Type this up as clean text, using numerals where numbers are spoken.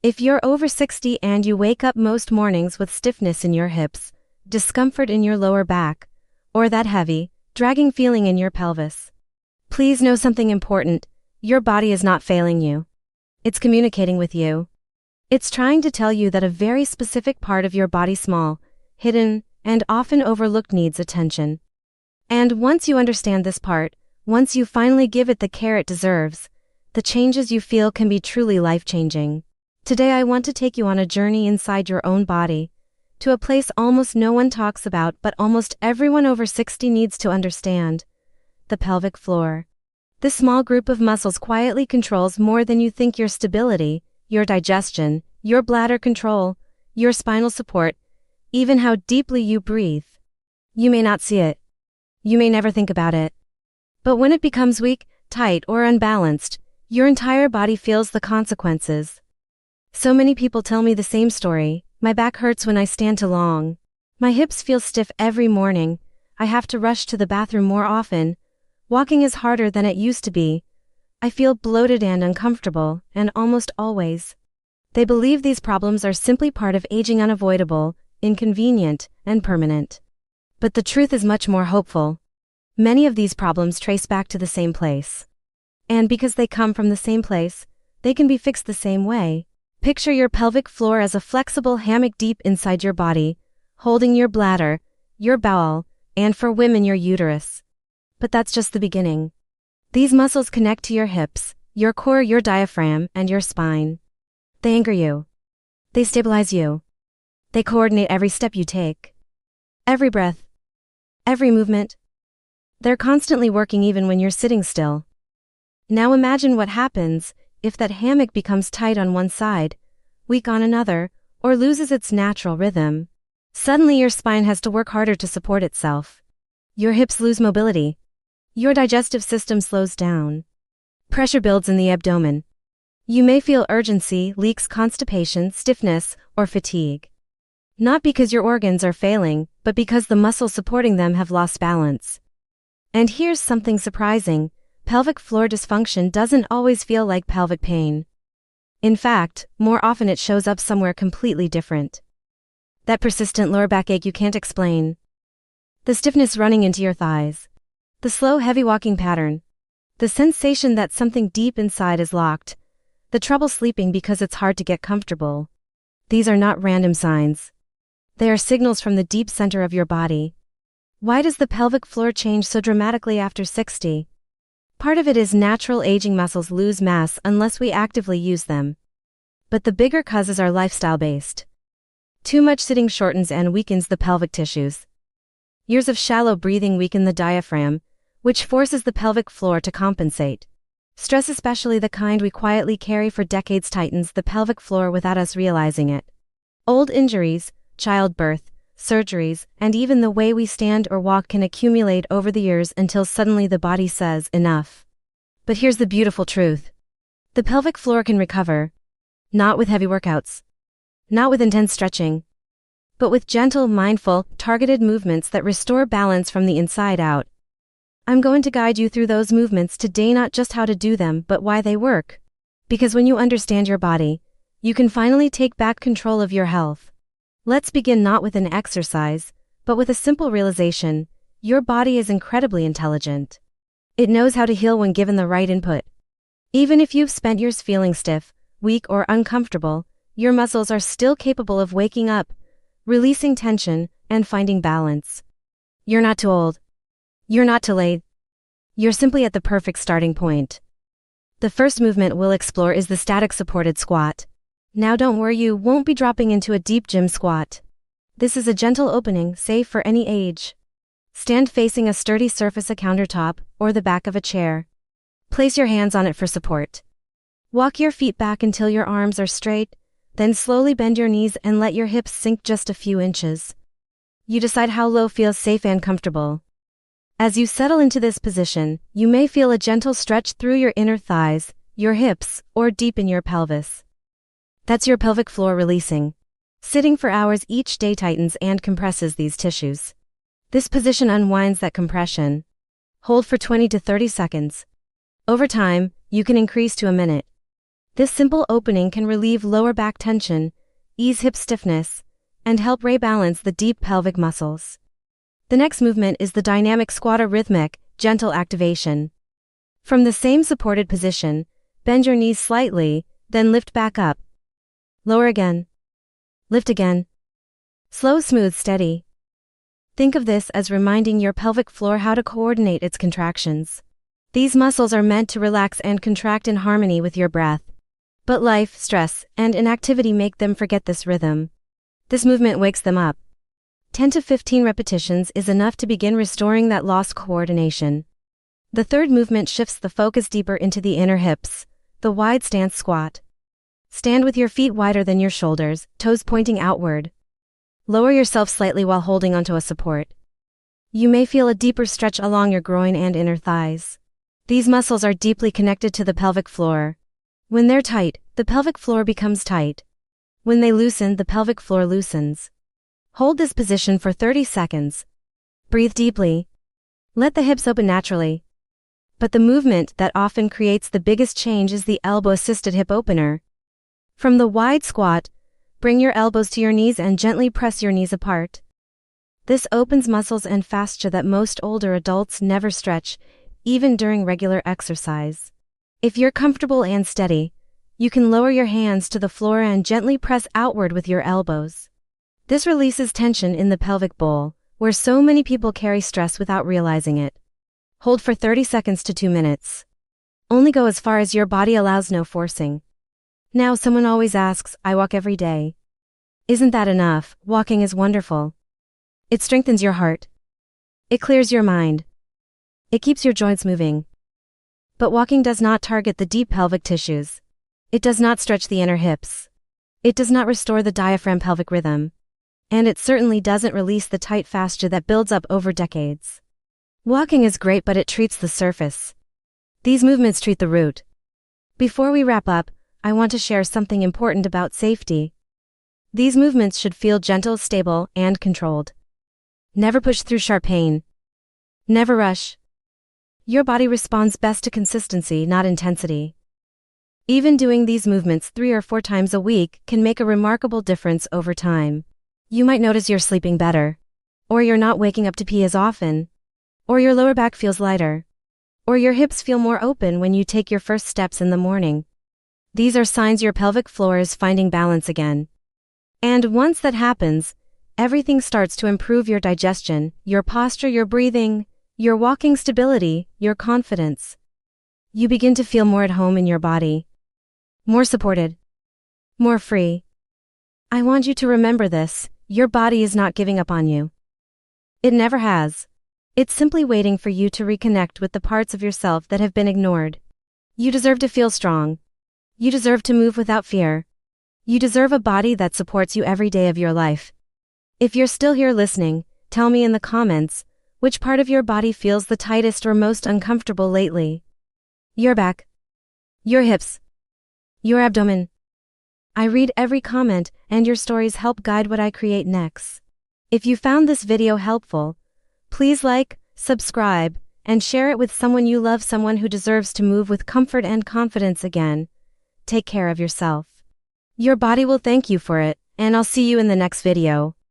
If you're over 60 and you wake up most mornings with stiffness in your hips, discomfort in your lower back, or that heavy, dragging feeling in your pelvis, please know something important. Your body is not failing you. It's communicating with you. It's trying to tell you that a very specific part of your body, small, hidden, and often overlooked, needs attention. And once you understand this part, once you finally give it the care it deserves, the changes you feel can be truly life-changing. Today I want to take you on a journey inside your own body, to a place almost no one talks about but almost everyone over 60 needs to understand: the pelvic floor. This small group of muscles quietly controls more than you think: your stability, your digestion, your bladder control, your spinal support, even how deeply you breathe. You may not see it. You may never think about it. But when it becomes weak, tight, or unbalanced, your entire body feels the consequences. So many people tell me the same story: my back hurts when I stand too long. My hips feel stiff every morning. I have to rush to the bathroom more often. Walking is harder than it used to be. I feel bloated and uncomfortable, and almost always. They believe these problems are simply part of aging, unavoidable, inconvenient, and permanent. But the truth is much more hopeful. Many of these problems trace back to the same place. And because they come from the same place, they can be fixed the same way. Picture your pelvic floor as a flexible hammock deep inside your body, holding your bladder, your bowel, and for women, your uterus. But that's just the beginning. These muscles connect to your hips, your core, your diaphragm, and your spine. They anchor you. They stabilize you. They coordinate every step you take. Every breath. Every movement. They're constantly working even when you're sitting still. Now imagine what happens if that hammock becomes tight on one side, weak on another, or loses its natural rhythm. Suddenly your spine has to work harder to support itself. Your hips lose mobility. Your digestive system slows down. Pressure builds in the abdomen. You may feel urgency, leaks, constipation, stiffness, or fatigue. Not because your organs are failing, but because the muscles supporting them have lost balance. And here's something surprising: pelvic floor dysfunction doesn't always feel like pelvic pain. In fact, more often it shows up somewhere completely different. That persistent lower back ache you can't explain. The stiffness running into your thighs. The slow, heavy walking pattern. The sensation that something deep inside is locked. The trouble sleeping because it's hard to get comfortable. These are not random signs. They are signals from the deep center of your body. Why does the pelvic floor change so dramatically after 60? Part of it is natural aging. Muscles lose mass unless we actively use them. But the bigger causes are lifestyle-based. Too much sitting shortens and weakens the pelvic tissues. Years of shallow breathing weaken the diaphragm, which forces the pelvic floor to compensate. Stress, especially the kind we quietly carry for decades, tightens the pelvic floor without us realizing it. Old injuries, childbirth, surgeries, and even the way we stand or walk can accumulate over the years until suddenly the body says enough. But here's the beautiful truth. The pelvic floor can recover. Not with heavy workouts. Not with intense stretching. But with gentle, mindful, targeted movements that restore balance from the inside out. I'm going to guide you through those movements today, not just how to do them, but why they work. Because when you understand your body, you can finally take back control of your health. Let's begin not with an exercise, but with a simple realization: your body is incredibly intelligent. It knows how to heal when given the right input. Even if you've spent years feeling stiff, weak, or uncomfortable, your muscles are still capable of waking up, releasing tension, and finding balance. You're not too old. You're not too late. You're simply at the perfect starting point. The first movement we'll explore is the static supported squat. Now don't worry, you won't be dropping into a deep gym squat. This is a gentle opening, safe for any age. Stand facing a sturdy surface, a countertop, or the back of a chair. Place your hands on it for support. Walk your feet back until your arms are straight, then slowly bend your knees and let your hips sink just a few inches. You decide how low feels safe and comfortable. As you settle into this position, you may feel a gentle stretch through your inner thighs, your hips, or deep in your pelvis. That's your pelvic floor releasing. Sitting for hours each day tightens and compresses these tissues. This position unwinds that compression. Hold for 20 to 30 seconds. Over time, you can increase to a minute. This simple opening can relieve lower back tension, ease hip stiffness, and help rebalance the deep pelvic muscles. The next movement is the dynamic squat, a rhythmic, gentle activation. From the same supported position, bend your knees slightly, then lift back up. Lower again. Lift again. Slow, smooth, steady. Think of this as reminding your pelvic floor how to coordinate its contractions. These muscles are meant to relax and contract in harmony with your breath. But life, stress, and inactivity make them forget this rhythm. This movement wakes them up. 10 to 15 repetitions is enough to begin restoring that lost coordination. The third movement shifts the focus deeper into the inner hips, the wide stance squat. Stand with your feet wider than your shoulders, toes pointing outward. Lower yourself slightly while holding onto a support. You may feel a deeper stretch along your groin and inner thighs. These muscles are deeply connected to the pelvic floor. When they're tight, the pelvic floor becomes tight. When they loosen, the pelvic floor loosens. Hold this position for 30 seconds. Breathe deeply. Let the hips open naturally. But the movement that often creates the biggest change is the elbow-assisted hip opener. From the wide squat, bring your elbows to your knees and gently press your knees apart. This opens muscles and fascia that most older adults never stretch, even during regular exercise. If you're comfortable and steady, you can lower your hands to the floor and gently press outward with your elbows. This releases tension in the pelvic bowl, where so many people carry stress without realizing it. Hold for 30 seconds to 2 minutes. Only go as far as your body allows, no forcing. Now, someone always asks, I walk every day. Isn't that enough? Walking is wonderful. It strengthens your heart. It clears your mind. It keeps your joints moving. But walking does not target the deep pelvic tissues. It does not stretch the inner hips. It does not restore the diaphragm pelvic rhythm. And it certainly doesn't release the tight fascia that builds up over decades. Walking is great, but it treats the surface. These movements treat the root. Before we wrap up, I want to share something important about safety. These movements should feel gentle, stable, and controlled. Never push through sharp pain. Never rush. Your body responds best to consistency, not intensity. Even doing these movements 3 or 4 times a week can make a remarkable difference over time. You might notice you're sleeping better, or you're not waking up to pee as often, or your lower back feels lighter, or your hips feel more open when you take your first steps in the morning. These are signs your pelvic floor is finding balance again. And once that happens, everything starts to improve: your digestion, your posture, your breathing, your walking stability, your confidence. You begin to feel more at home in your body. More supported. More free. I want you to remember this: your body is not giving up on you. It never has. It's simply waiting for you to reconnect with the parts of yourself that have been ignored. You deserve to feel strong. You deserve to move without fear. You deserve a body that supports you every day of your life. If you're still here listening, tell me in the comments, which part of your body feels the tightest or most uncomfortable lately? Your back. Your hips. Your abdomen. I read every comment, and your stories help guide what I create next. If you found this video helpful, please like, subscribe, and share it with someone you love, someone who deserves to move with comfort and confidence again. Take care of yourself. Your body will thank you for it, and I'll see you in the next video.